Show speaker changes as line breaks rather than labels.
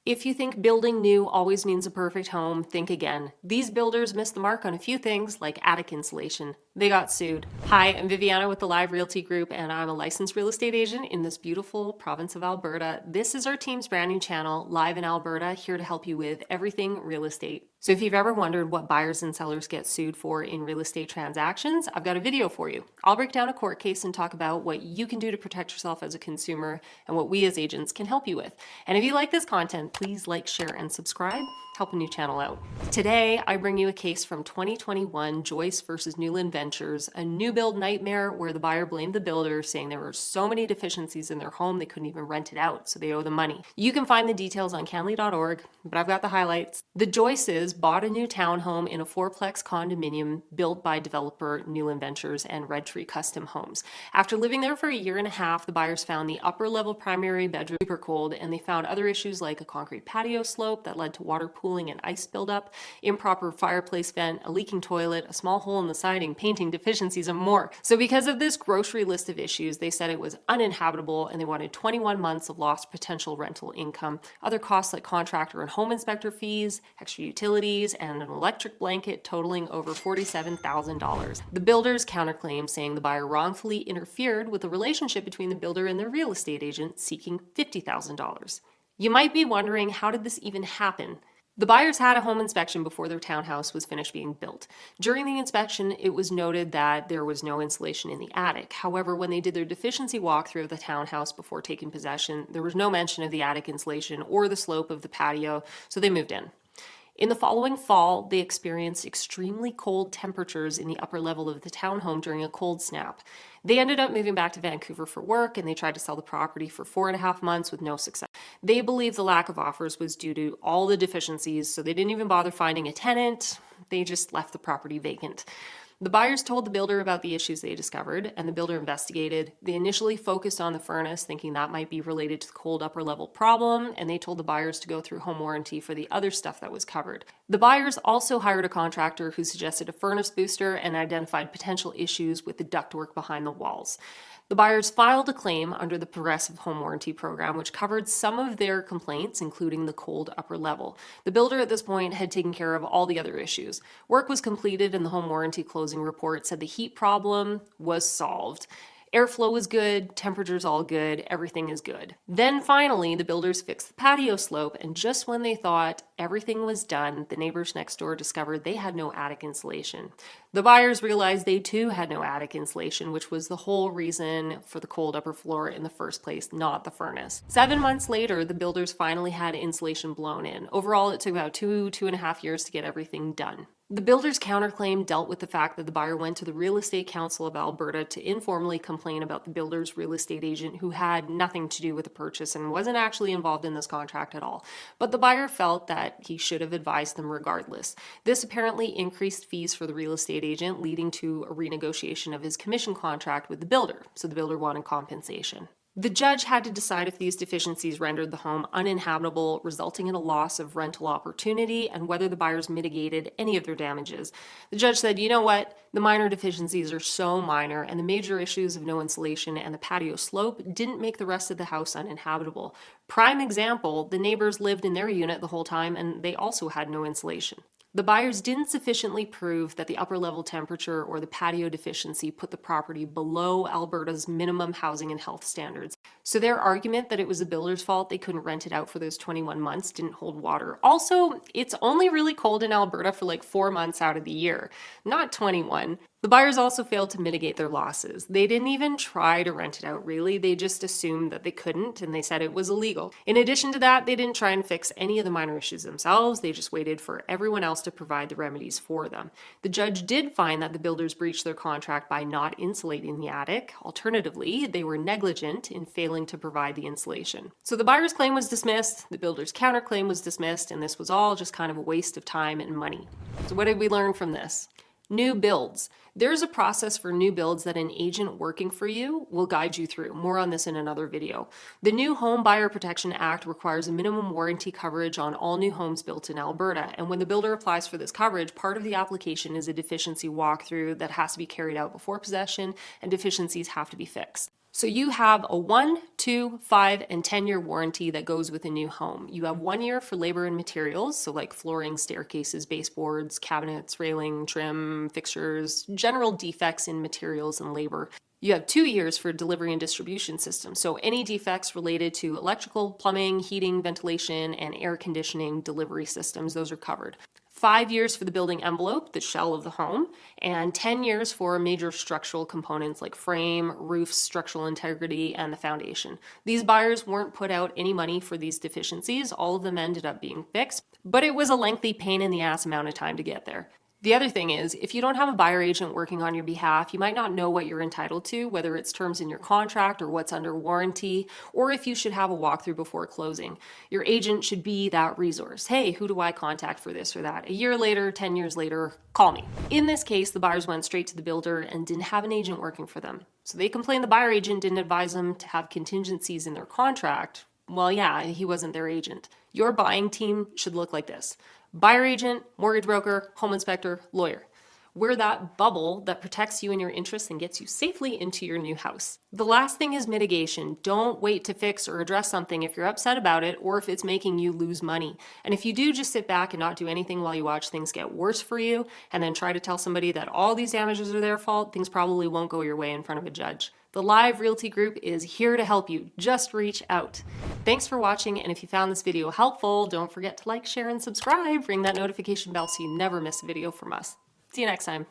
If you think building new always means a perfect home, think again. These builders missed the mark on a few things like attic insulation. They got sued. Hi, I'm Viviana with the Live Realty Group, and I'm a licensed real estate agent in this beautiful province of Alberta. This is our team's brand new channel, Live in Alberta, here to help you with everything real estate. So if you've ever wondered what buyers and sellers get sued for in real estate transactions, I've got a video for you. I'll break down a court case and talk about what you can do to protect yourself as a consumer and what we as agents can help you with. And if you like this content, please like, share, and subscribe. Help a new channel out. Today, I bring you a case from 2021, Joyce versus Newland Ventures, a new build nightmare where the buyer blamed the builder, saying there were so many deficiencies in their home they couldn't even rent it out, so they owe them money. You can find the details on canley.org, but I've got the highlights. The Joyces bought a new townhome in a fourplex condominium built by developer Newland Ventures and Red Tree Custom Homes. After living there for a year and a half, the buyers found the upper level primary bedroom super cold, and they found other issues like a concrete patio slope that led to water pooling and ice buildup, improper fireplace vent, a leaking toilet, a small hole in the siding, painting deficiencies, and more. So because of this grocery list of issues, they said it was uninhabitable and they wanted 21 months of lost potential rental income, other costs like contractor and home inspector fees, extra utilities, and an electric blanket totaling over $47,000. The builders counterclaimed, saying the buyer wrongfully interfered with the relationship between the builder and their real estate agent, seeking $50,000. You might be wondering, how did this even happen? The buyers had a home inspection before their townhouse was finished being built. During the inspection, it was noted that there was no insulation in the attic. However, when they did their deficiency walkthrough of the townhouse before taking possession, there was no mention of the attic insulation or the slope of the patio, so they moved in. In the following fall, they experienced extremely cold temperatures in the upper level of the townhome during a cold snap. They ended up moving back to Vancouver for work, and they tried to sell the property for 4.5 months with no success. They believe the lack of offers was due to all the deficiencies, so they didn't even bother finding a tenant. They just left the property vacant. The buyers told the builder about the issues they discovered, and the builder investigated. They initially focused on the furnace, thinking that might be related to the cold upper level problem, and they told the buyers to go through home warranty for the other stuff that was covered. The buyers also hired a contractor who suggested a furnace booster and identified potential issues with the ductwork behind the walls. The buyers filed a claim under the Progressive Home Warranty Program, which covered some of their complaints, including the cold upper level. The builder at this point had taken care of all the other issues. Work was completed, and the home warranty closing report said the heat problem was solved. Airflow was good, temperature's all good, everything is good. Then finally, the builders fixed the patio slope, and just when they thought everything was done, the neighbors next door discovered they had no attic insulation. The buyers realized they too had no attic insulation, which was the whole reason for the cold upper floor in the first place, not the furnace. 7 months later, the builders finally had insulation blown in. Overall, it took about 2.5 years to get everything done. The builder's counterclaim dealt with the fact that the buyer went to the Real Estate Council of Alberta to informally complain about the builder's real estate agent, who had nothing to do with the purchase and wasn't actually involved in this contract at all. But the buyer felt that he should have advised them regardless. This apparently increased fees for the real estate agent, leading to a renegotiation of his commission contract with the builder, so the builder wanted compensation. The judge had to decide if these deficiencies rendered the home uninhabitable, resulting in a loss of rental opportunity, and whether the buyers mitigated any of their damages. The judge said, you know what, the minor deficiencies are so minor, and the major issues of no insulation and the patio slope didn't make the rest of the house uninhabitable. Prime example, the neighbors lived in their unit the whole time, and they also had no insulation. The buyers didn't sufficiently prove that the upper level temperature or the patio deficiency put the property below Alberta's minimum housing and health standards. So their argument that it was the builder's fault they couldn't rent it out for those 21 months didn't hold water. Also, it's only really cold in Alberta for like 4 months out of the year, not 21. The buyers also failed to mitigate their losses. They didn't even try to rent it out, really. They just assumed that they couldn't, and they said it was illegal. In addition to that, they didn't try and fix any of the minor issues themselves. They just waited for everyone else to provide the remedies for them. The judge did find that the builders breached their contract by not insulating the attic. Alternatively, they were negligent in failing to provide the insulation. So the buyer's claim was dismissed, the builder's counterclaim was dismissed, and this was all just kind of a waste of time and money. So what did we learn from this? New builds. There's a process for new builds that an agent working for you will guide you through. More on this in another video. The new Home Buyer Protection Act requires a minimum warranty coverage on all new homes built in Alberta. And when the builder applies for this coverage, part of the application is a deficiency walkthrough that has to be carried out before possession, and deficiencies have to be fixed. So you have a 1, 2, 5, and 10-year warranty that goes with a new home. You have 1 year for labor and materials, so like flooring, staircases, baseboards, cabinets, railing, trim, fixtures, general defects in materials and labor. You have 2 years for delivery and distribution systems, so any defects related to electrical, plumbing, heating, ventilation, and air conditioning delivery systems, those are covered. 5 years for the building envelope, the shell of the home, and 10 years for major structural components like frame, roof, structural integrity, and the foundation. These buyers weren't put out any money for these deficiencies. All of them ended up being fixed, but it was a lengthy pain in the ass amount of time to get there. The other thing is, if you don't have a buyer agent working on your behalf, you might not know what you're entitled to, whether it's terms in your contract or what's under warranty, or if you should have a walkthrough before closing. Your agent should be that resource. Hey, who do I contact for this or that? A year later, 10 years later, call me. In this case, the buyers went straight to the builder and didn't have an agent working for them. So they complained the buyer agent didn't advise them to have contingencies in their contract. Well, yeah, he wasn't their agent. Your buying team should look like this: buyer agent, mortgage broker, home inspector, lawyer. We're that bubble that protects you and your interests and gets you safely into your new house. The last thing is mitigation. Don't wait to fix or address something if you're upset about it or if it's making you lose money. And if you do just sit back and not do anything while you watch things get worse for you and then try to tell somebody that all these damages are their fault, things probably won't go your way in front of a judge. The Live Realty Group is here to help you. Just reach out. Thanks for watching, and if you found this video helpful, don't forget to like, share, and subscribe. Ring that notification bell so you never miss a video from us. See you next time.